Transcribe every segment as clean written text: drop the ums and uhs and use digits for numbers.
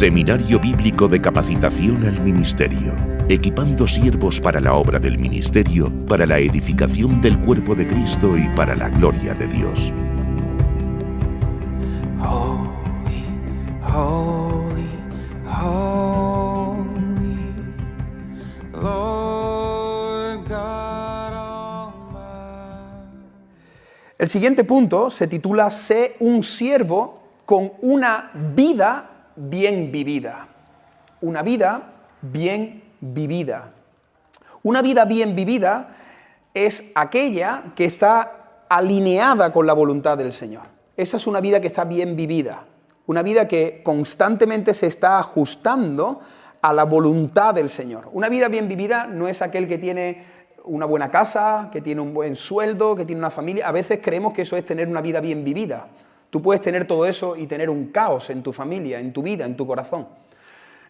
Seminario Bíblico de Capacitación al Ministerio, equipando siervos para la obra del ministerio, para la edificación del cuerpo de Cristo y para la gloria de Dios. Holy, holy, holy, Lord God Almighty. El siguiente punto se titula Sé un siervo con una vida bien vivida. Una vida bien vivida. Una vida bien vivida es aquella que está alineada con la voluntad del Señor. Esa es una vida que está bien vivida. Una vida que constantemente se está ajustando a la voluntad del Señor. Una vida bien vivida no es aquel que tiene una buena casa, que tiene un buen sueldo, que tiene una familia. A veces creemos que eso es tener una vida bien vivida. Tú puedes tener todo eso y tener un caos en tu familia, en tu vida, en tu corazón.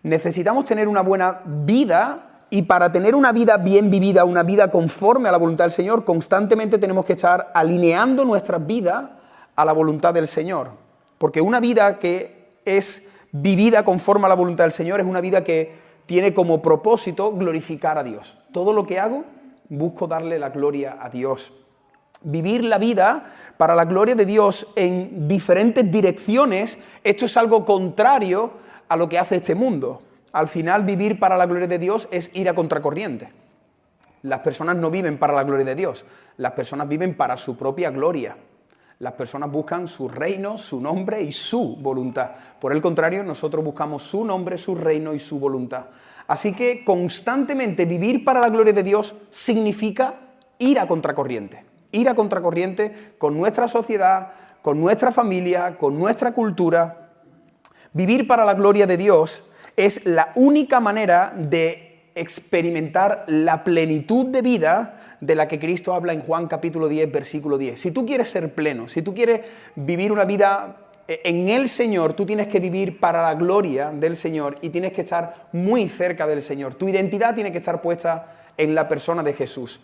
Necesitamos tener una buena vida y para tener una vida bien vivida, una vida conforme a la voluntad del Señor, constantemente tenemos que estar alineando nuestras vidas a la voluntad del Señor. Porque una vida que es vivida conforme a la voluntad del Señor es una vida que tiene como propósito glorificar a Dios. Todo lo que hago, busco darle la gloria a Dios. Vivir la vida para la gloria de Dios en diferentes direcciones, esto es algo contrario a lo que hace este mundo. Al final, vivir para la gloria de Dios es ir a contracorriente. Las personas no viven para la gloria de Dios, las personas viven para su propia gloria. Las personas buscan su reino, su nombre y su voluntad. Por el contrario, nosotros buscamos su nombre, su reino y su voluntad. Así que constantemente vivir para la gloria de Dios significa ir a contracorriente. Ir a contracorriente con nuestra sociedad, con nuestra familia, con nuestra cultura. Vivir para la gloria de Dios es la única manera de experimentar la plenitud de vida de la que Cristo habla en Juan capítulo 10, versículo 10. Si tú quieres ser pleno, si tú quieres vivir una vida en el Señor, tú tienes que vivir para la gloria del Señor y tienes que estar muy cerca del Señor. Tu identidad tiene que estar puesta en la persona de Jesús.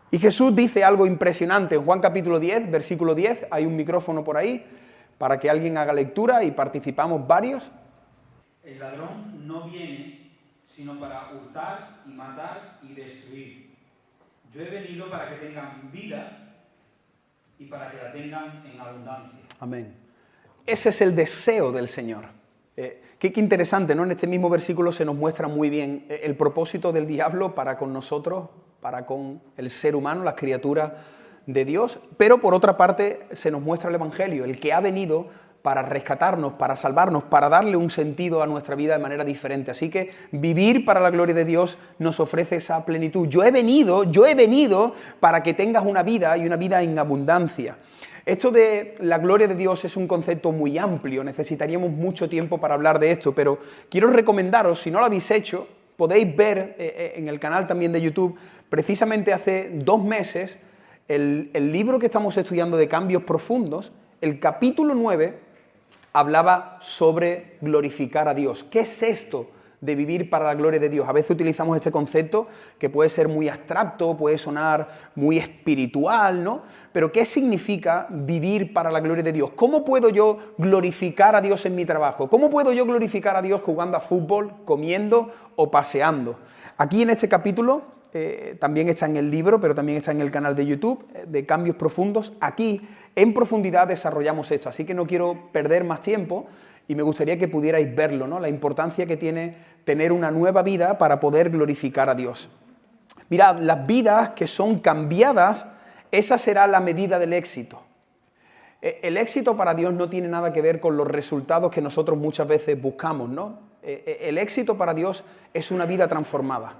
Y Jesús dice algo impresionante en Juan capítulo 10, versículo 10, hay un micrófono por ahí para que alguien haga lectura y participamos varios. El ladrón no viene sino para hurtar y matar y destruir. Yo he venido para que tengan vida y para que la tengan en abundancia. Amén. Ese es el deseo del Señor. Qué interesante, ¿no? En este mismo versículo se nos muestra muy bien el propósito del diablo para con nosotros, para con el ser humano, las criaturas de Dios, pero por otra parte se nos muestra el Evangelio, el que ha venido para rescatarnos, para salvarnos, para darle un sentido a nuestra vida de manera diferente. Así que vivir para la gloria de Dios nos ofrece esa plenitud. Yo he venido para que tengas una vida y una vida en abundancia. Esto de la gloria de Dios es un concepto muy amplio, necesitaríamos mucho tiempo para hablar de esto, pero quiero recomendaros, si no lo habéis hecho, podéis ver en el canal también de YouTube, precisamente hace 2 meses, el libro que estamos estudiando de Cambios Profundos, el capítulo 9, hablaba sobre glorificar a Dios. ¿Qué es esto de vivir para la gloria de Dios? A veces utilizamos este concepto que puede ser muy abstracto, puede sonar muy espiritual, ¿no? Pero ¿qué significa vivir para la gloria de Dios? ¿Cómo puedo yo glorificar a Dios en mi trabajo? ¿Cómo puedo yo glorificar a Dios jugando a fútbol, comiendo o paseando? Aquí en este capítulo, también está en el libro, pero también está en el canal de YouTube, de Cambios Profundos. Aquí, en profundidad, desarrollamos esto. Así que no quiero perder más tiempo y me gustaría que pudierais verlo, ¿no? La importancia que tiene tener una nueva vida para poder glorificar a Dios. Mirad, las vidas que son cambiadas, esa será la medida del éxito. El éxito para Dios no tiene nada que ver con los resultados que nosotros muchas veces buscamos, ¿no? El éxito para Dios es una vida transformada.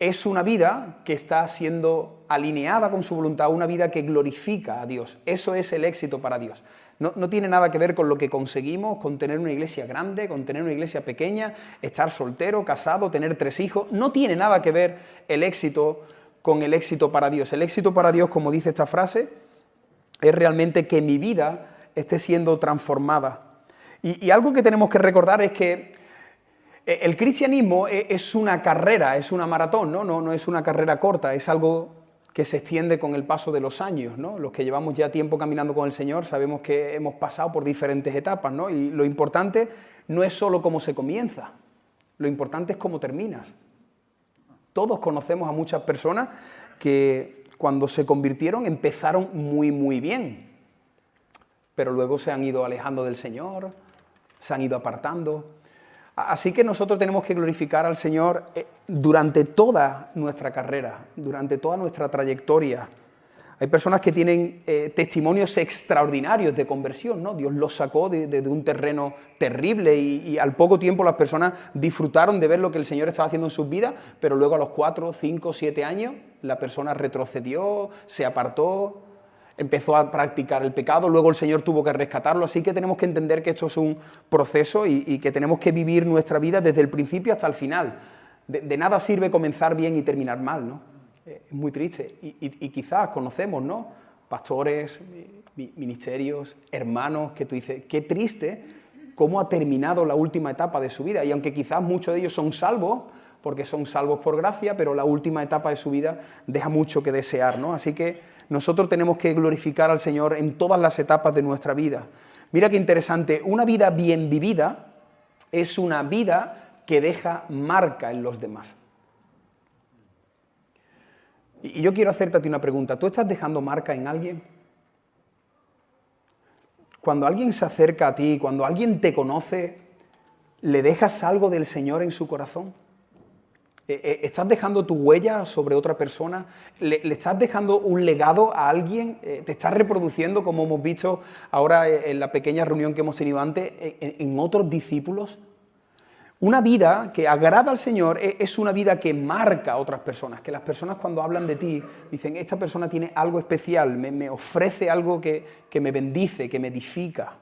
Es una vida que está siendo alineada con su voluntad, una vida que glorifica a Dios. Eso es el éxito para Dios. No tiene nada que ver con lo que conseguimos, con tener una iglesia grande, con tener una iglesia pequeña, estar soltero, casado, tener 3 hijos. No tiene nada que ver el éxito con el éxito para Dios. El éxito para Dios, como dice esta frase, es realmente que mi vida esté siendo transformada. Y algo que tenemos que recordar es que el cristianismo es una carrera, es una maratón, ¿no? No es una carrera corta, es algo que se extiende con el paso de los años, ¿no? Los que llevamos ya tiempo caminando con el Señor sabemos que hemos pasado por diferentes etapas, ¿no? Y lo importante no es solo cómo se comienza, lo importante es cómo terminas. Todos conocemos a muchas personas que cuando se convirtieron empezaron muy bien, pero luego se han ido alejando del Señor, se han ido apartando. Así que nosotros tenemos que glorificar al Señor durante toda nuestra carrera, durante toda nuestra trayectoria. Hay personas que tienen testimonios extraordinarios de conversión, ¿no? Dios los sacó de un terreno terrible y al poco tiempo las personas disfrutaron de ver lo que el Señor estaba haciendo en sus vidas, pero luego a los 4, 5, 7 años la persona retrocedió, se apartó, empezó a practicar el pecado, luego el Señor tuvo que rescatarlo, así que tenemos que entender que esto es un proceso y que tenemos que vivir nuestra vida desde el principio hasta el final. De nada sirve comenzar bien y terminar mal, ¿no? Es muy triste y quizás conocemos, ¿no? Pastores, ministerios, hermanos, que tú dices, qué triste cómo ha terminado la última etapa de su vida, y aunque quizás muchos de ellos son salvos, porque son salvos por gracia, pero la última etapa de su vida deja mucho que desear, ¿no? Así que nosotros tenemos que glorificar al Señor en todas las etapas de nuestra vida. Mira qué interesante, una vida bien vivida es una vida que deja marca en los demás. Y yo quiero hacerte a ti una pregunta, ¿tú estás dejando marca en alguien? Cuando alguien se acerca a ti, cuando alguien te conoce, ¿le dejas algo del Señor en su corazón? ¿Estás dejando tu huella sobre otra persona? ¿Le estás dejando un legado a alguien? ¿Te estás reproduciendo, como hemos visto ahora en la pequeña reunión que hemos tenido antes, en otros discípulos? Una vida que agrada al Señor es una vida que marca a otras personas, que las personas cuando hablan de ti dicen, esta persona tiene algo especial, me ofrece algo que me bendice, que me edifica.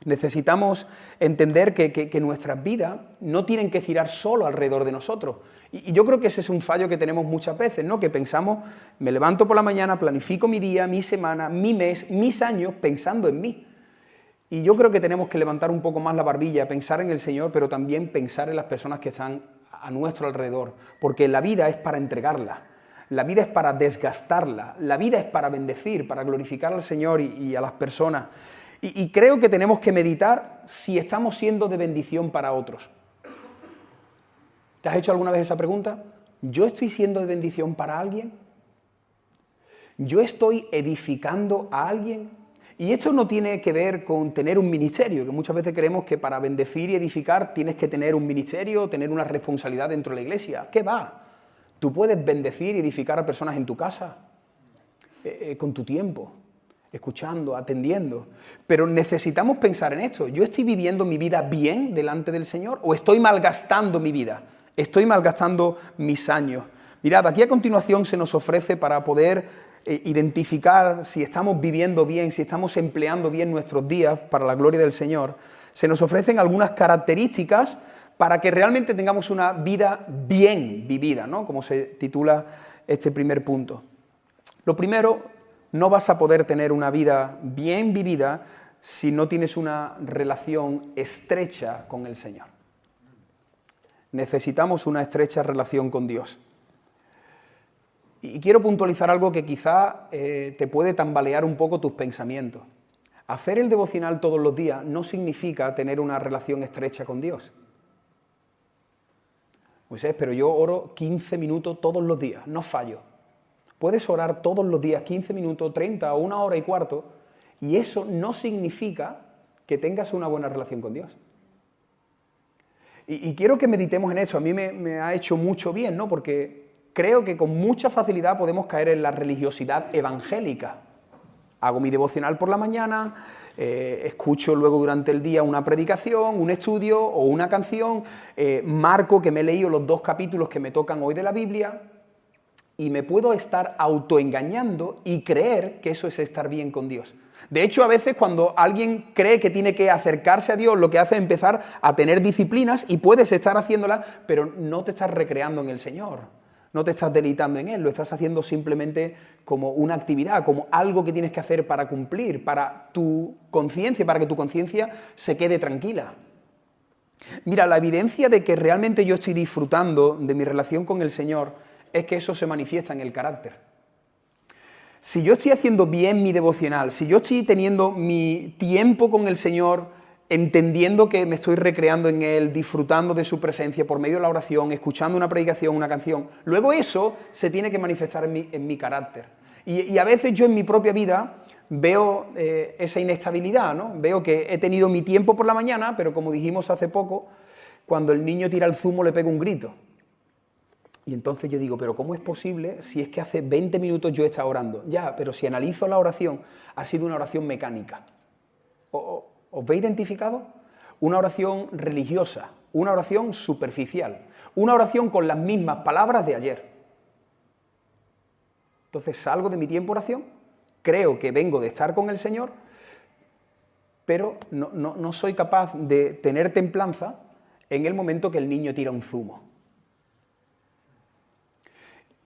Necesitamos entender que nuestras vidas no tienen que girar solo alrededor de nosotros. Y yo creo que ese es un fallo que tenemos muchas veces, ¿no? Que pensamos, me levanto por la mañana, planifico mi día, mi semana, mi mes, mis años pensando en mí. Y yo creo que tenemos que levantar un poco más la barbilla, pensar en el Señor, pero también pensar en las personas que están a nuestro alrededor. Porque la vida es para entregarla, la vida es para desgastarla, la vida es para bendecir, para glorificar al Señor y a las personas. Y creo que tenemos que meditar si estamos siendo de bendición para otros. ¿Te has hecho alguna vez esa pregunta? ¿Yo estoy siendo de bendición para alguien? ¿Yo estoy edificando a alguien? Y esto no tiene que ver con tener un ministerio, que muchas veces creemos que para bendecir y edificar tienes que tener un ministerio, tener una responsabilidad dentro de la iglesia. ¿Qué va? Tú puedes bendecir y edificar a personas en tu casa, con tu tiempo, escuchando, atendiendo. Pero necesitamos pensar en esto. ¿Yo estoy viviendo mi vida bien delante del Señor o estoy malgastando mi vida? ¿Estoy malgastando mis años? Mirad, aquí a continuación se nos ofrece para poder identificar si estamos viviendo bien, si estamos empleando bien nuestros días para la gloria del Señor. Se nos ofrecen algunas características para que realmente tengamos una vida bien vivida, ¿no? Como se titula este primer punto. Lo primero, no vas a poder tener una vida bien vivida si no tienes una relación estrecha con el Señor. Necesitamos una estrecha relación con Dios. Y quiero puntualizar algo que quizá te puede tambalear un poco tus pensamientos. Hacer el devocional todos los días no significa tener una relación estrecha con Dios. Moisés, pero yo oro 15 minutos todos los días, no fallo. Puedes orar todos los días 15 minutos, 30 o 1 hora y cuarto, y eso no significa que tengas una buena relación con Dios. Y quiero que meditemos en eso. A mí me ha hecho mucho bien, ¿no? Porque creo que con mucha facilidad podemos caer en la religiosidad evangélica. Hago mi devocional por la mañana, escucho luego durante el día una predicación, un estudio o una canción, marco que me he leído los 2 capítulos que me tocan hoy de la Biblia y me puedo estar autoengañando y creer que eso es estar bien con Dios. De hecho, a veces cuando alguien cree que tiene que acercarse a Dios, lo que hace es empezar a tener disciplinas y puedes estar haciéndolas, pero no te estás recreando en el Señor. No te estás deleitando en Él, lo estás haciendo simplemente como una actividad, como algo que tienes que hacer para cumplir, para tu conciencia, para que tu conciencia se quede tranquila. Mira, la evidencia de que realmente yo estoy disfrutando de mi relación con el Señor es que eso se manifiesta en el carácter. Si yo estoy haciendo bien mi devocional, si yo estoy teniendo mi tiempo con el Señor, entendiendo que me estoy recreando en Él, disfrutando de su presencia por medio de la oración, escuchando una predicación, una canción, luego eso se tiene que manifestar en mi carácter. Y a veces yo en mi propia vida veo esa inestabilidad, ¿no? Veo que he tenido mi tiempo por la mañana, pero como dijimos hace poco, cuando el niño tira el zumo le pego un grito. Y entonces yo digo, pero ¿cómo es posible si es que hace 20 minutos yo he estado orando? Ya, pero si analizo la oración, ha sido una oración mecánica. ¿Os veis identificado? Una oración religiosa, una oración superficial, una oración con las mismas palabras de ayer. Entonces salgo de mi tiempo de oración, creo que vengo de estar con el Señor, pero no soy capaz de tener templanza en el momento que el niño tira un zumo.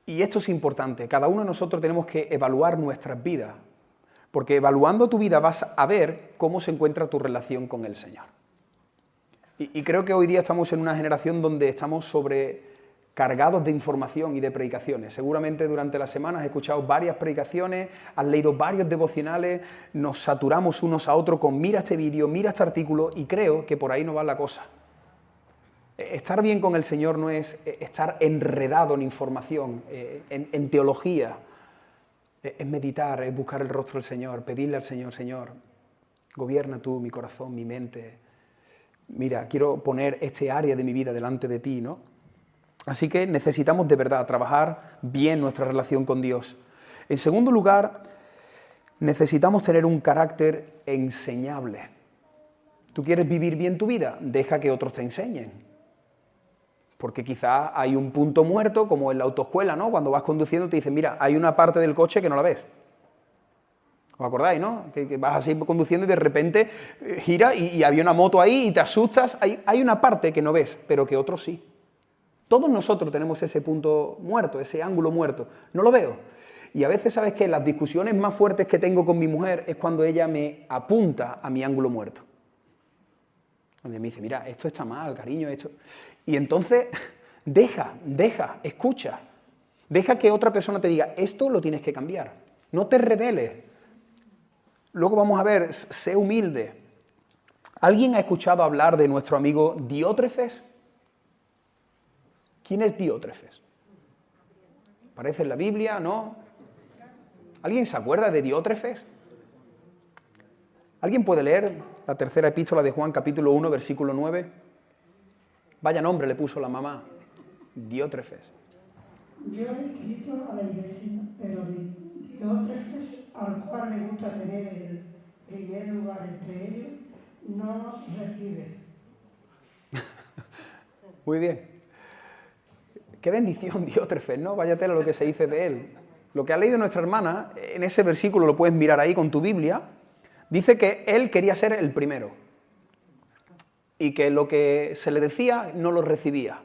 Y esto es importante, cada uno de nosotros tenemos que evaluar nuestras vidas, porque evaluando tu vida vas a ver cómo se encuentra tu relación con el Señor. Y creo que hoy día estamos en una generación donde estamos sobrecargados de información y de predicaciones. Seguramente durante la semana has escuchado varias predicaciones, has leído varios devocionales, nos saturamos unos a otros con mira este vídeo, mira este artículo, y creo que por ahí no va la cosa. Estar bien con el Señor no es estar enredado en información, en teología. Es meditar, es buscar el rostro del Señor, pedirle al Señor, Señor, gobierna tú mi corazón, mi mente. Mira, quiero poner este área de mi vida delante de ti, ¿no? Así que necesitamos de verdad trabajar bien nuestra relación con Dios. En segundo lugar, necesitamos tener un carácter enseñable. ¿Tú quieres vivir bien tu vida? Deja que otros te enseñen. Porque quizás hay un punto muerto, como en la autoescuela, ¿no? Cuando vas conduciendo te dicen, mira, hay una parte del coche que no la ves. ¿Os acordáis, no? Que vas así conduciendo y de repente gira y había una moto ahí y te asustas. Hay una parte que no ves, pero que otros sí. Todos nosotros tenemos ese punto muerto, ese ángulo muerto. No lo veo. Y a veces, ¿sabes qué? Las discusiones más fuertes que tengo con mi mujer es cuando ella me apunta a mi ángulo muerto. Donde me dice, mira, esto está mal, cariño, esto... Y entonces, deja, escucha. Deja que otra persona te diga, esto lo tienes que cambiar. No te rebeles. Luego vamos a ver, sé humilde. ¿Alguien ha escuchado hablar de nuestro amigo Diótrefes? ¿Quién es Diótrefes? ¿Aparece en la Biblia? ¿No? ¿Alguien se acuerda de Diótrefes? ¿Alguien puede leer la tercera epístola de Juan, capítulo 1, versículo 9? Vaya nombre le puso la mamá, Diótrefes. Yo he escrito a la iglesia, pero Diótrefes, al cual le gusta tener el primer lugar entre ellos, no nos recibe. Muy bien. Qué bendición Diótrefes, ¿no? Vaya tela lo que se dice de él. Lo que ha leído nuestra hermana, en ese versículo lo puedes mirar ahí con tu Biblia, dice que él quería ser el primero. Y que lo que se le decía no lo recibía.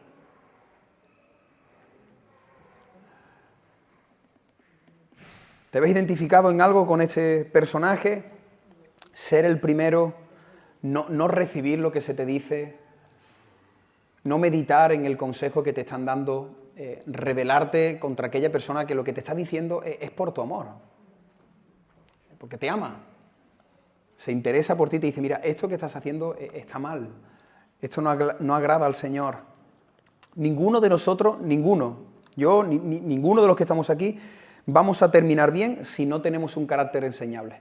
¿Te ves identificado en algo con este personaje? Ser el primero, no recibir lo que se te dice, no meditar en el consejo que te están dando, rebelarte contra aquella persona que lo que te está diciendo es por tu amor, porque te ama. Se interesa por ti y te dice, mira, esto que estás haciendo está mal, esto no agrada al Señor. Ninguno de nosotros, ninguno de los que estamos aquí, vamos a terminar bien si no tenemos un carácter enseñable.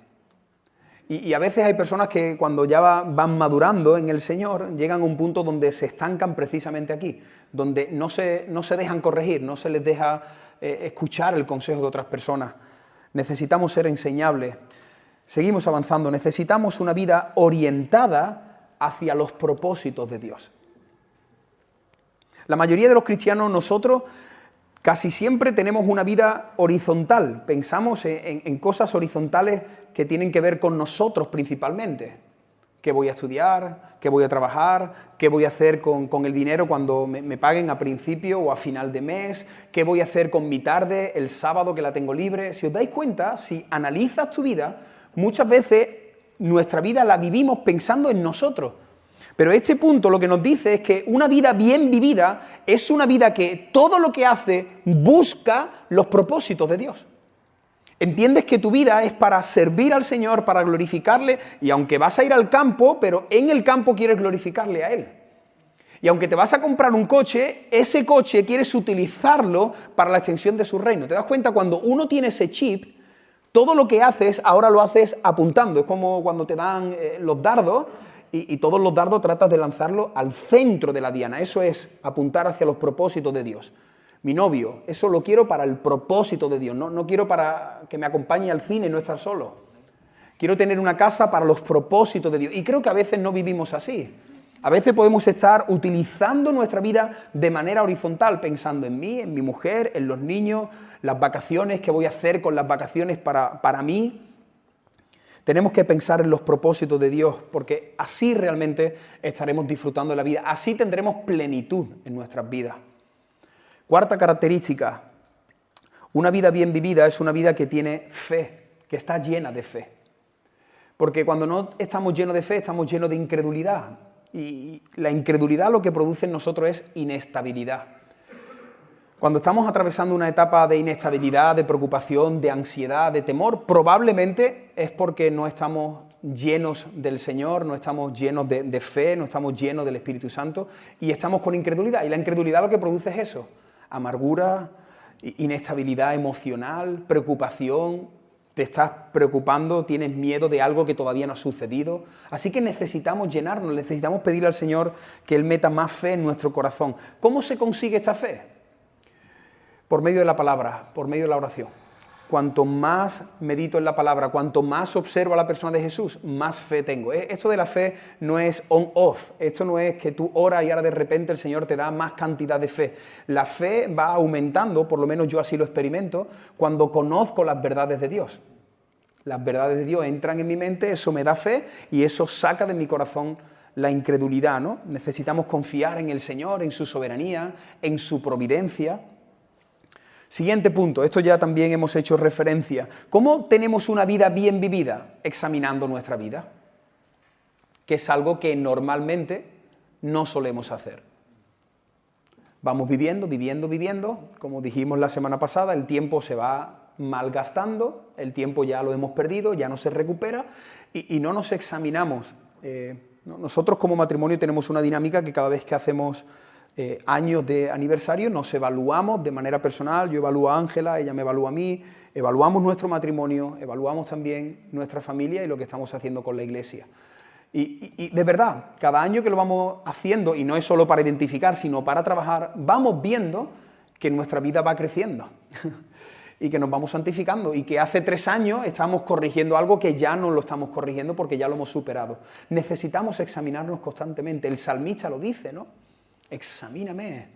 Y a veces hay personas que cuando ya van madurando en el Señor, llegan a un punto donde se estancan precisamente aquí, donde no se dejan corregir, no se les deja escuchar el consejo de otras personas. Necesitamos ser enseñables. Seguimos avanzando. Necesitamos una vida orientada hacia los propósitos de Dios. La mayoría de los cristianos, nosotros, casi siempre tenemos una vida horizontal. Pensamos en cosas horizontales que tienen que ver con nosotros principalmente. ¿Qué voy a estudiar? ¿Qué voy a trabajar? ¿Qué voy a hacer con el dinero cuando me paguen a principio o a final de mes? ¿Qué voy a hacer con mi tarde, el sábado que la tengo libre? Si os dais cuenta, si analizas tu vida, muchas veces nuestra vida la vivimos pensando en nosotros. Pero este punto lo que nos dice es que una vida bien vivida es una vida que todo lo que hace busca los propósitos de Dios. Entiendes que tu vida es para servir al Señor, para glorificarle, y aunque vas a ir al campo, pero en el campo quieres glorificarle a Él. Y aunque te vas a comprar un coche, ese coche quieres utilizarlo para la extensión de su reino. ¿Te das cuenta? Cuando uno tiene ese chip, todo lo que haces, ahora lo haces apuntando. Es como cuando te dan los dardos y todos los dardos tratas de lanzarlos al centro de la diana. Eso es apuntar hacia los propósitos de Dios. Mi novio, eso lo quiero para el propósito de Dios. No quiero para que me acompañe al cine y no estar solo. Quiero tener una casa para los propósitos de Dios. Y creo que a veces no vivimos así. A veces podemos estar utilizando nuestra vida de manera horizontal, pensando en mí, en mi mujer, en los niños, las vacaciones, qué voy a hacer con las vacaciones para mí. Tenemos que pensar en los propósitos de Dios, porque así realmente estaremos disfrutando de la vida, así tendremos plenitud en nuestras vidas. Cuarta característica, una vida bien vivida es una vida que tiene fe, que está llena de fe. Porque cuando no estamos llenos de fe, estamos llenos de incredulidad. Y la incredulidad lo que produce en nosotros es inestabilidad. Cuando estamos atravesando una etapa de inestabilidad, de preocupación, de ansiedad, de temor, probablemente es porque no estamos llenos del Señor, no estamos llenos de fe, no estamos llenos del Espíritu Santo y estamos con incredulidad. Y la incredulidad lo que produce es eso, amargura, inestabilidad emocional, preocupación. Te estás preocupando, tienes miedo de algo que todavía no ha sucedido. Así que necesitamos llenarnos, necesitamos pedirle al Señor que Él meta más fe en nuestro corazón. ¿Cómo se consigue esta fe? Por medio de la palabra, por medio de la oración. Cuanto más medito en la palabra, cuanto más observo a la persona de Jesús, más fe tengo. Esto de la fe no es on-off, esto no es que tú oras y ahora de repente el Señor te da más cantidad de fe. La fe va aumentando, por lo menos yo así lo experimento, cuando conozco las verdades de Dios. Las verdades de Dios entran en mi mente, eso me da fe y eso saca de mi corazón la incredulidad, ¿no? Necesitamos confiar en el Señor, en su soberanía, en su providencia. Siguiente punto, esto ya también hemos hecho referencia. ¿Cómo tenemos una vida bien vivida? Examinando nuestra vida, que es algo que normalmente no solemos hacer. Vamos viviendo, como dijimos la semana pasada, el tiempo se va malgastando, el tiempo ya lo hemos perdido, ya no se recupera y no nos examinamos. Nosotros como matrimonio tenemos una dinámica que cada vez que hacemos años de aniversario, nos evaluamos de manera personal, yo evalúo a Ángela, ella me evalúa a mí, evaluamos nuestro matrimonio, evaluamos también nuestra familia y lo que estamos haciendo con la iglesia. Y de verdad, cada año que lo vamos haciendo, y no es solo para identificar, sino para trabajar, vamos viendo que nuestra vida va creciendo y que nos vamos santificando y que hace 3 años estamos corrigiendo algo que ya no lo estamos corrigiendo porque ya lo hemos superado. Necesitamos examinarnos constantemente, el salmista lo dice, ¿no? Examíname,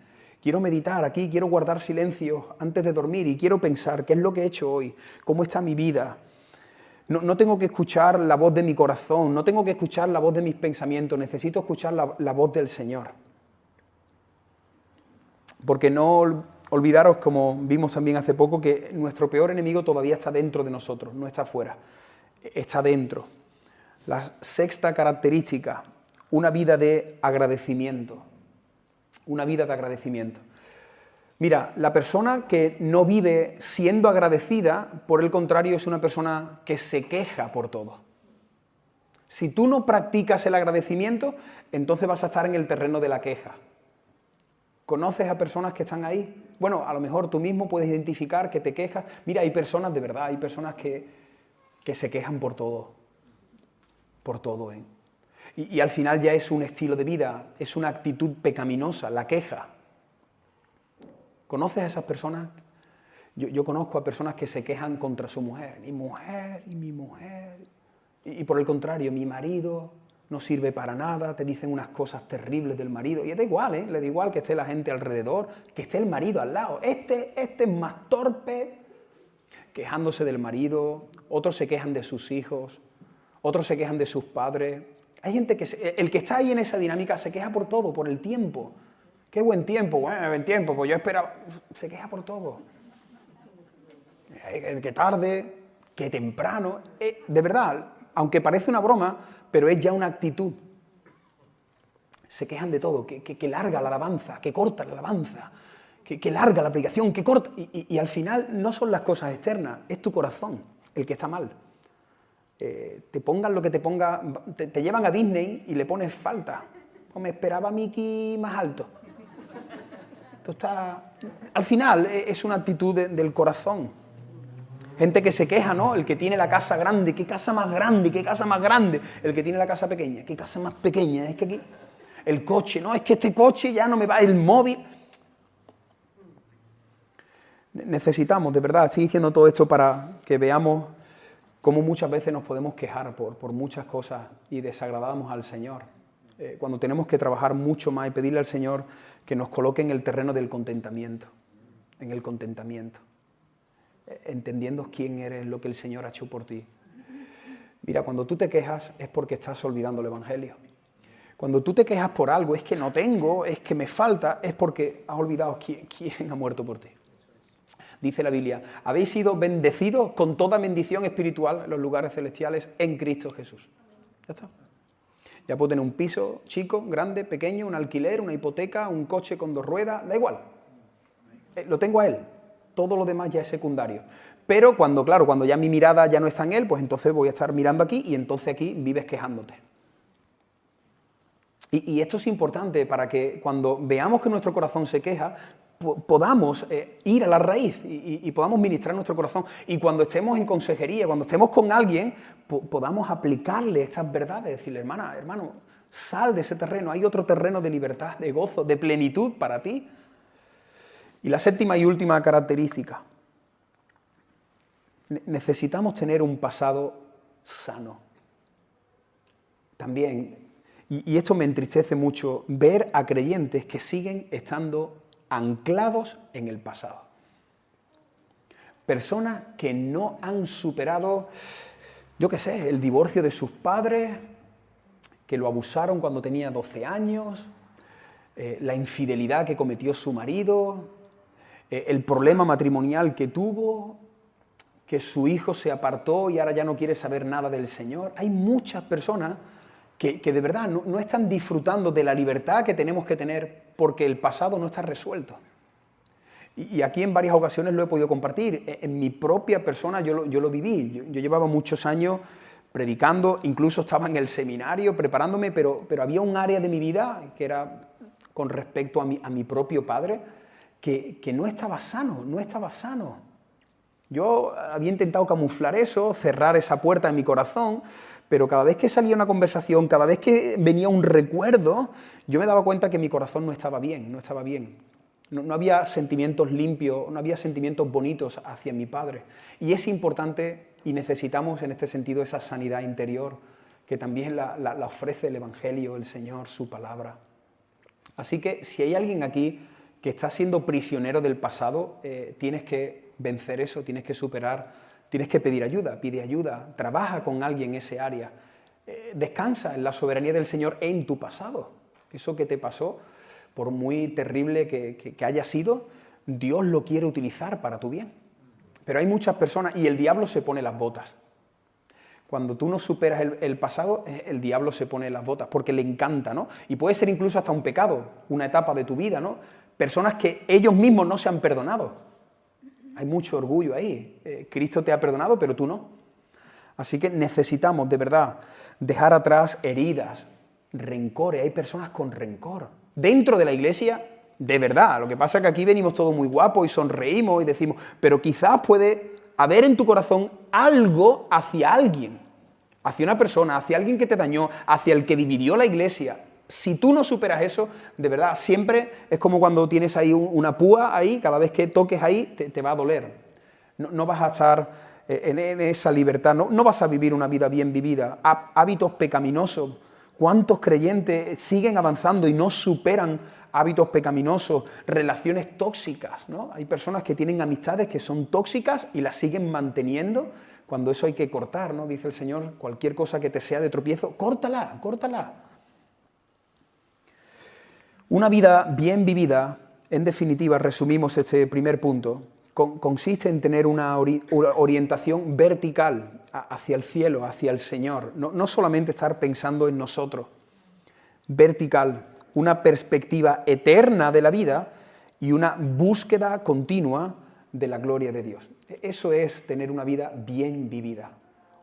quiero meditar aquí, quiero guardar silencio antes de dormir y quiero pensar qué es lo que he hecho hoy, cómo está mi vida. No tengo que escuchar la voz de mi corazón, no tengo que escuchar la voz de mis pensamientos, necesito escuchar la voz del Señor. Porque no olvidaros, como vimos también hace poco, que nuestro peor enemigo todavía está dentro de nosotros, no está afuera, está dentro. La sexta característica, una vida de agradecimiento. Una vida de agradecimiento. Mira, la persona que no vive siendo agradecida, por el contrario, es una persona que se queja por todo. Si tú no practicas el agradecimiento, entonces vas a estar en el terreno de la queja. ¿Conoces a personas que están ahí? Bueno, a lo mejor tú mismo puedes identificar que te quejas. Mira, hay personas de verdad, hay personas que se quejan por todo. Por todo, ¿eh? Y al final ya es un estilo de vida, es una actitud pecaminosa, la queja. ¿Conoces a esas personas? Yo conozco a personas que se quejan contra su mujer. Mi mujer, y mi mujer. Y por el contrario, mi marido no sirve para nada, te dicen unas cosas terribles del marido. Y da igual, ¿eh? Le da igual que esté la gente alrededor, que esté el marido al lado. Este es más torpe, quejándose del marido. Otros se quejan de sus hijos, otros se quejan de sus padres. Hay gente que, el que está ahí en esa dinámica se queja por todo, por el tiempo. ¡Qué buen tiempo! Bueno, buen tiempo, pues yo esperaba... Se queja por todo. Que tarde, que temprano. De verdad, aunque parece una broma, pero es ya una actitud. Se quejan de todo, que larga la alabanza, que corta la alabanza, que larga la predicación, que corta. Y al final no son las cosas externas, es tu corazón el que está mal. Te pongan lo que te ponga, te llevan a Disney y le pones falta. O me esperaba Mickey más alto. Esto está... Al final es una actitud del corazón. Gente que se queja, ¿no? El que tiene la casa grande, qué casa más grande, qué casa más grande. El que tiene la casa pequeña, qué casa más pequeña. Es que aquí... El coche, no, es que este coche ya no me va, el móvil... Necesitamos, de verdad, estoy diciendo todo esto para que veamos cómo muchas veces nos podemos quejar por muchas cosas y desagradamos al Señor. Cuando tenemos que trabajar mucho más y pedirle al Señor que nos coloque en el terreno del contentamiento, en el contentamiento, entendiendo quién eres, lo que el Señor ha hecho por ti. Mira, cuando tú te quejas es porque estás olvidando el Evangelio. Cuando tú te quejas por algo, es que no tengo, es que me falta, es porque has olvidado quién ha muerto por ti. Dice la Biblia, habéis sido bendecidos con toda bendición espiritual en los lugares celestiales en Cristo Jesús. Ya está. Ya puedo tener un piso chico, grande, pequeño, un alquiler, una hipoteca, un coche con 2 ruedas, da igual. Lo tengo a Él. Todo lo demás ya es secundario. Pero cuando ya mi mirada ya no está en Él, pues entonces voy a estar mirando aquí y entonces aquí vives quejándote. Y esto es importante para que cuando veamos que nuestro corazón se queja, podamos ir a la raíz y podamos ministrar nuestro corazón. Y cuando estemos en consejería, cuando estemos con alguien, podamos aplicarle estas verdades, decirle, hermano, sal de ese terreno, hay otro terreno de libertad, de gozo, de plenitud para ti. Y la 7ª y última característica, necesitamos tener un pasado sano. También, y esto me entristece mucho, ver a creyentes que siguen estando anclados en el pasado. Personas que no han superado, yo qué sé, el divorcio de sus padres, que lo abusaron cuando tenía 12 años, la infidelidad que cometió su marido, el problema matrimonial que tuvo, que su hijo se apartó y ahora ya no quiere saber nada del Señor. Hay muchas personas que de verdad no están disfrutando de la libertad que tenemos que tener porque el pasado no está resuelto. Y aquí en varias ocasiones lo he podido compartir. En mi propia persona yo lo viví. Yo llevaba muchos años predicando, incluso estaba en el seminario preparándome, pero había un área de mi vida que era con respecto a mi propio padre que no estaba sano, no estaba sano. Yo había intentado camuflar eso, cerrar esa puerta en mi corazón, pero cada vez que salía una conversación, cada vez que venía un recuerdo, yo me daba cuenta que mi corazón no estaba bien, no estaba bien. No había sentimientos limpios, no había sentimientos bonitos hacia mi padre. Y es importante y necesitamos en este sentido esa sanidad interior que también la ofrece el Evangelio, el Señor, su palabra. Así que si hay alguien aquí que está siendo prisionero del pasado, tienes que vencer eso, tienes que superar. Tienes que pedir ayuda, pide ayuda, trabaja con alguien en ese área. Descansa en la soberanía del Señor en tu pasado. Eso que te pasó, por muy terrible que haya sido, Dios lo quiere utilizar para tu bien. Pero hay muchas personas, y el diablo se pone las botas. Cuando tú no superas el pasado, el diablo se pone las botas, porque le encanta, ¿no? Y puede ser incluso hasta un pecado, una etapa de tu vida, ¿no? Personas que ellos mismos no se han perdonado. Hay mucho orgullo ahí. Cristo te ha perdonado, pero tú no. Así que necesitamos, de verdad, dejar atrás heridas, rencores. Hay personas con rencor. Dentro de la iglesia, de verdad. Lo que pasa es que aquí venimos todos muy guapos y sonreímos y decimos, pero quizás puede haber en tu corazón algo hacia alguien, hacia una persona, hacia alguien que te dañó, hacia el que dividió la iglesia. Si tú no superas eso, de verdad, siempre es como cuando tienes ahí una púa ahí, cada vez que toques ahí te va a doler. No vas a estar en esa libertad, no vas a vivir una vida bien vivida. Hábitos pecaminosos. ¿Cuántos creyentes siguen avanzando y no superan hábitos pecaminosos, relaciones tóxicas, ¿no? Hay personas que tienen amistades que son tóxicas y las siguen manteniendo cuando eso hay que cortar, ¿no? Dice el Señor, cualquier cosa que te sea de tropiezo, córtala, córtala. Una vida bien vivida, en definitiva, resumimos este primer punto, consiste en tener una orientación vertical hacia el cielo, hacia el Señor. No solamente estar pensando en nosotros. Vertical, una perspectiva eterna de la vida y una búsqueda continua de la gloria de Dios. Eso es tener una vida bien vivida.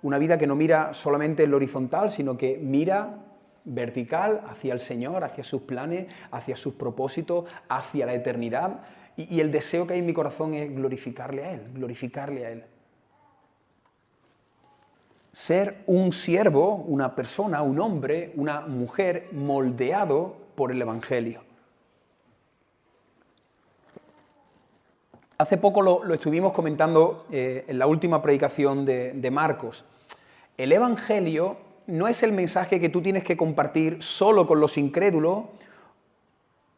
Una vida que no mira solamente en lo horizontal, sino que mira vertical hacia el Señor, hacia sus planes, hacia sus propósitos, hacia la eternidad. Y el deseo que hay en mi corazón es glorificarle a Él, glorificarle a Él. Ser un siervo, una persona, un hombre, una mujer moldeado por el Evangelio. Hace poco lo estuvimos comentando en la última predicación de Marcos. El Evangelio no es el mensaje que tú tienes que compartir solo con los incrédulos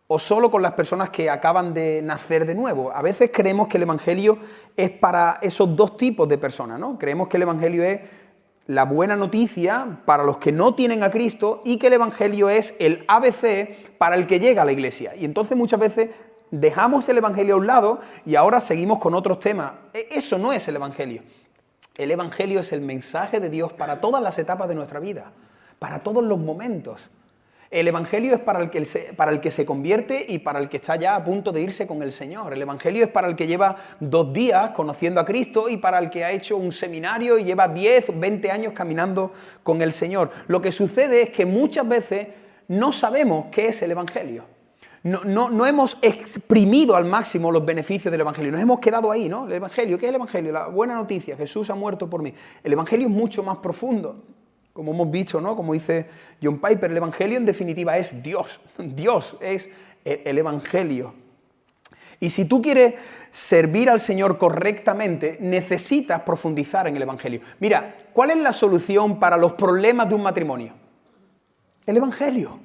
o solo con las personas que acaban de nacer de nuevo. A veces creemos que el Evangelio es para esos dos tipos de personas, ¿no? Creemos que el Evangelio es la buena noticia para los que no tienen a Cristo y que el Evangelio es el ABC para el que llega a la iglesia. Y entonces muchas veces dejamos el Evangelio a un lado y ahora seguimos con otros temas. Eso no es el Evangelio. El Evangelio es el mensaje de Dios para todas las etapas de nuestra vida, para todos los momentos. El Evangelio es para el que se convierte y para el que está ya a punto de irse con el Señor. El Evangelio es para el que lleva 2 días conociendo a Cristo y para el que ha hecho un seminario y lleva 10, 20 años caminando con el Señor. Lo que sucede es que muchas veces no sabemos qué es el Evangelio. No hemos exprimido al máximo los beneficios del Evangelio. Nos hemos quedado ahí, ¿no? El Evangelio, ¿qué es el Evangelio? La buena noticia, Jesús ha muerto por mí. El Evangelio es mucho más profundo. Como hemos visto, ¿no? Como dice John Piper, el Evangelio en definitiva es Dios. Dios es el Evangelio. Y si tú quieres servir al Señor correctamente, necesitas profundizar en el Evangelio. Mira, ¿cuál es la solución para los problemas de un matrimonio? El Evangelio.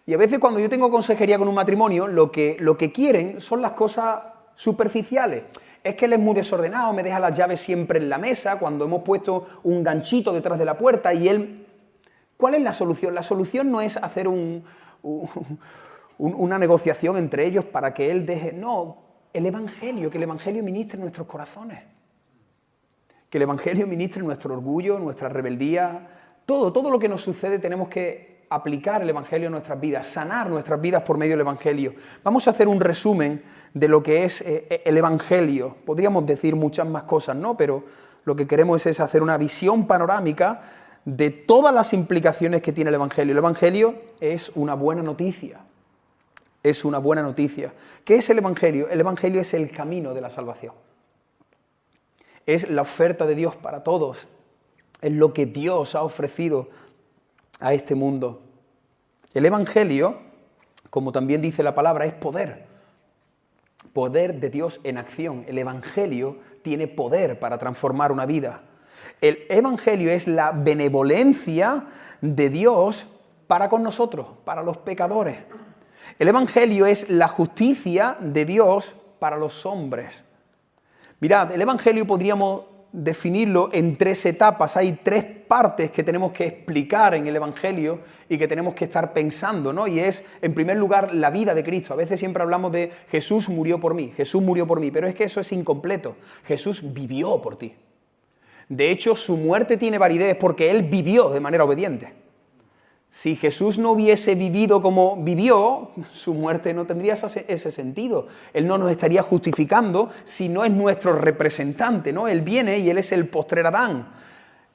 Y a veces cuando yo tengo consejería con un matrimonio, lo que quieren son las cosas superficiales. Es que él es muy desordenado, me deja las llaves siempre en la mesa, cuando hemos puesto un ganchito detrás de la puerta y él... ¿Cuál es la solución? La solución no es hacer una negociación entre ellos para que él deje... No, el Evangelio, que el Evangelio ministre en nuestros corazones. Que el Evangelio ministre en nuestro orgullo, nuestra rebeldía. Todo lo que nos sucede tenemos que aplicar el Evangelio a nuestras vidas, sanar nuestras vidas por medio del Evangelio. Vamos a hacer un resumen de lo que es el Evangelio. Podríamos decir muchas más cosas, ¿no? Pero lo que queremos es hacer una visión panorámica de todas las implicaciones que tiene el Evangelio. El Evangelio es una buena noticia. Es una buena noticia. ¿Qué es el Evangelio? El Evangelio es el camino de la salvación. Es la oferta de Dios para todos. Es lo que Dios ha ofrecido a este mundo. El Evangelio, como también dice la palabra, es poder. Poder de Dios en acción. El Evangelio tiene poder para transformar una vida. El Evangelio es la benevolencia de Dios para con nosotros, para los pecadores. El Evangelio es la justicia de Dios para los hombres. Mirad, el Evangelio podríamos definirlo en 3 etapas. Hay 3 partes que tenemos que explicar en el Evangelio y que tenemos que estar pensando, ¿no? Y es, en primer lugar, la vida de Cristo. A veces siempre hablamos de Jesús murió por mí, pero es que eso es incompleto. Jesús vivió por ti. De hecho, su muerte tiene validez porque Él vivió de manera obediente. Si Jesús no hubiese vivido como vivió, su muerte no tendría ese sentido. Él no nos estaría justificando si no es nuestro representante, ¿no? Él viene y Él es el postrer Adán.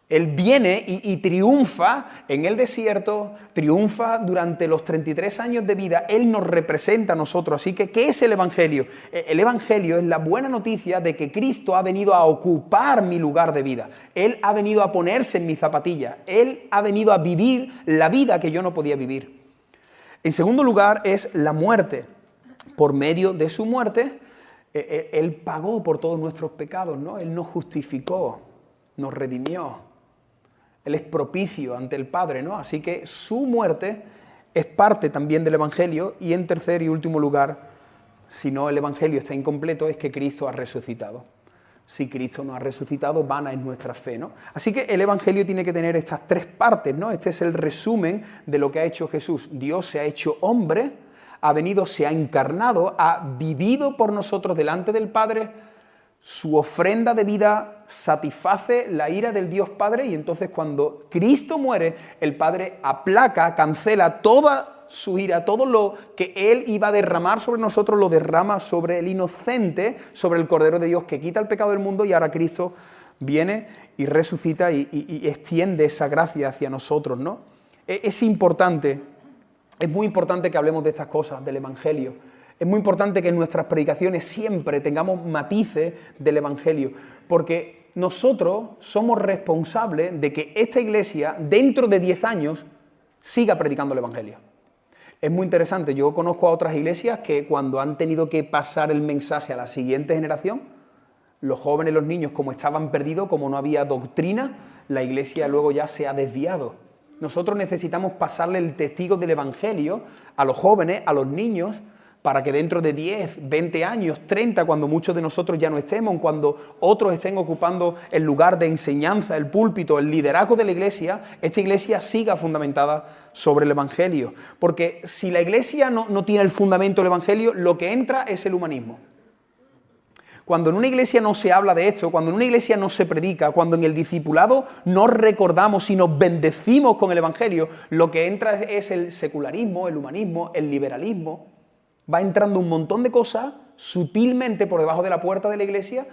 Él viene y triunfa en el desierto, triunfa durante los 33 años de vida. Él nos representa a nosotros. Así que, ¿qué es el Evangelio? El Evangelio es la buena noticia de que Cristo ha venido a ocupar mi lugar de vida. Él ha venido a ponerse en mi zapatilla. Él ha venido a vivir la vida que yo no podía vivir. En segundo lugar, es la muerte. Por medio de su muerte, Él pagó por todos nuestros pecados, ¿no? Él nos justificó, nos redimió. Él es propicio ante el Padre, ¿no? Así que su muerte es parte también del Evangelio. Y en tercer y último lugar, si no el Evangelio está incompleto, es que Cristo ha resucitado. Si Cristo no ha resucitado, vana es nuestra fe, ¿no? Así que el Evangelio tiene que tener estas 3 partes, ¿no? Este es el resumen de lo que ha hecho Jesús. Dios se ha hecho hombre, ha venido, se ha encarnado, ha vivido por nosotros delante del Padre, Su ofrenda de vida satisface la ira del Dios Padre y entonces cuando Cristo muere, el Padre aplaca, cancela toda su ira, todo lo que Él iba a derramar sobre nosotros, lo derrama sobre el inocente, sobre el Cordero de Dios que quita el pecado del mundo, y ahora Cristo viene y resucita y extiende esa gracia hacia nosotros, ¿no? Es importante, es muy importante que hablemos de estas cosas, del Evangelio. Es muy importante que en nuestras predicaciones siempre tengamos matices del Evangelio, porque nosotros somos responsables de que esta iglesia, dentro de 10 años, siga predicando el Evangelio. Es muy interesante, yo conozco a otras iglesias que cuando han tenido que pasar el mensaje a la siguiente generación, los jóvenes y los niños, como estaban perdidos, como no había doctrina, la iglesia luego ya se ha desviado. Nosotros necesitamos pasarle el testigo del Evangelio a los jóvenes, a los niños, para que dentro de 10, 20 años, 30, cuando muchos de nosotros ya no estemos, cuando otros estén ocupando el lugar de enseñanza, el púlpito, el liderazgo de la iglesia, esta iglesia siga fundamentada sobre el Evangelio. Porque si la iglesia no tiene el fundamento del Evangelio, lo que entra es el humanismo. Cuando en una iglesia no se habla de esto, cuando en una iglesia no se predica, cuando en el discipulado no recordamos y nos bendecimos con el Evangelio, lo que entra es el secularismo, el humanismo, el liberalismo. Va entrando un montón de cosas sutilmente por debajo de la puerta de la iglesia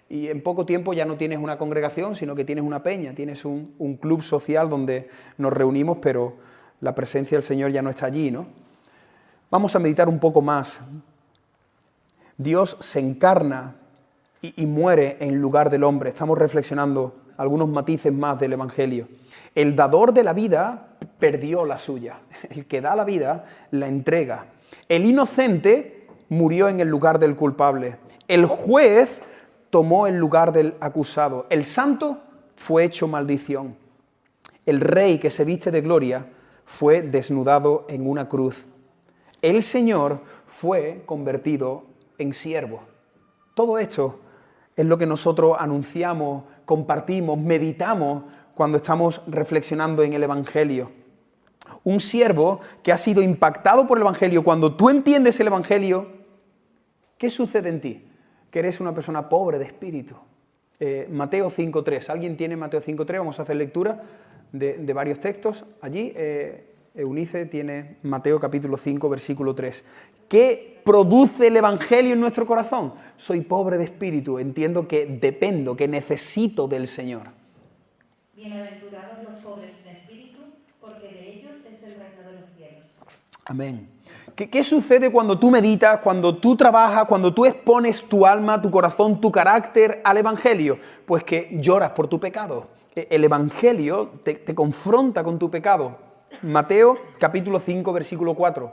y en poco tiempo ya no tienes una congregación, sino que tienes una peña, tienes un club social donde nos reunimos, pero la presencia del Señor ya no está allí, ¿no? Vamos a meditar un poco más. Dios se encarna y muere en lugar del hombre. Estamos reflexionando algunos matices más del Evangelio. El dador de la vida perdió la suya. El que da la vida la entrega. El inocente murió en el lugar del culpable. El juez tomó el lugar del acusado. El santo fue hecho maldición. El rey que se viste de gloria fue desnudado en una cruz. El Señor fue convertido en siervo. Todo esto es lo que nosotros anunciamos, compartimos, meditamos cuando estamos reflexionando en el Evangelio. Un siervo que ha sido impactado por el Evangelio. Cuando tú entiendes el Evangelio, ¿qué sucede en ti? Que eres una persona pobre de espíritu. Mateo 5.3. ¿Alguien tiene Mateo 5.3? Vamos a hacer lectura de varios textos. Allí Eunice tiene Mateo capítulo 5, versículo 3. ¿Qué produce el Evangelio en nuestro corazón? Soy pobre de espíritu, entiendo que dependo, que necesito del Señor. Bienaventurados los pobres de espíritu, porque de ellos es el reino de los cielos. Amén. ¿Qué sucede cuando tú meditas, cuando tú trabajas, cuando tú expones tu alma, tu corazón, tu carácter al Evangelio? Pues que lloras por tu pecado. El Evangelio te confronta con tu pecado. Mateo capítulo 5, versículo 4.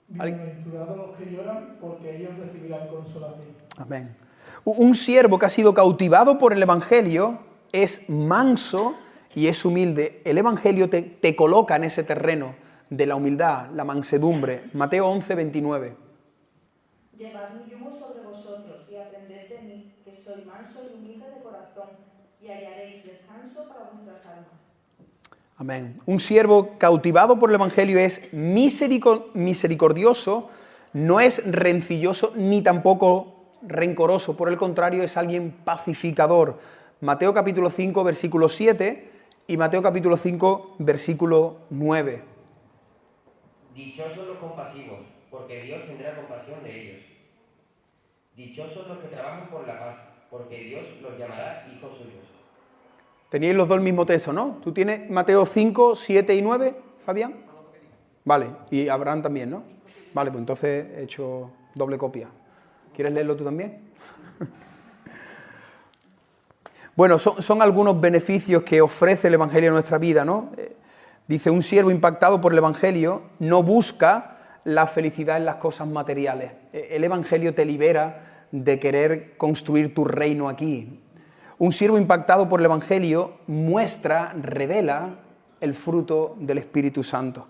Bienaventurados los que lloran, porque ellos recibirán consolación. Amén. Un siervo que ha sido cautivado por el Evangelio es manso y es humilde. El Evangelio te coloca en ese terreno de la humildad, la mansedumbre. Mateo 11, 29. Llevad mi yugo sobre vosotros y aprended de mí, que soy manso y humilde de corazón, y hallaréis descanso para vuestras almas. Amén. Un siervo cautivado por el Evangelio es misericordioso, no es rencilloso ni tampoco rencoroso. Por el contrario, es alguien pacificador. Mateo capítulo 5, versículo 7 y Mateo capítulo 5, versículo 9. Dichosos los compasivos, porque Dios tendrá compasión de ellos. Dichosos los que trabajan por la paz, porque Dios los llamará hijos suyos. Teníais los dos el mismo texto, ¿no? ¿Tú tienes Mateo 5, 7 y 9, Fabián? Vale, y Abraham también, ¿no? Vale, pues entonces he hecho doble copia. ¿Quieres leerlo tú también? Bueno, son algunos beneficios que ofrece el Evangelio en nuestra vida, ¿no? Dice, un siervo impactado por el Evangelio no busca la felicidad en las cosas materiales. El Evangelio te libera de querer construir tu reino aquí. Un siervo impactado por el Evangelio muestra, revela el fruto del Espíritu Santo.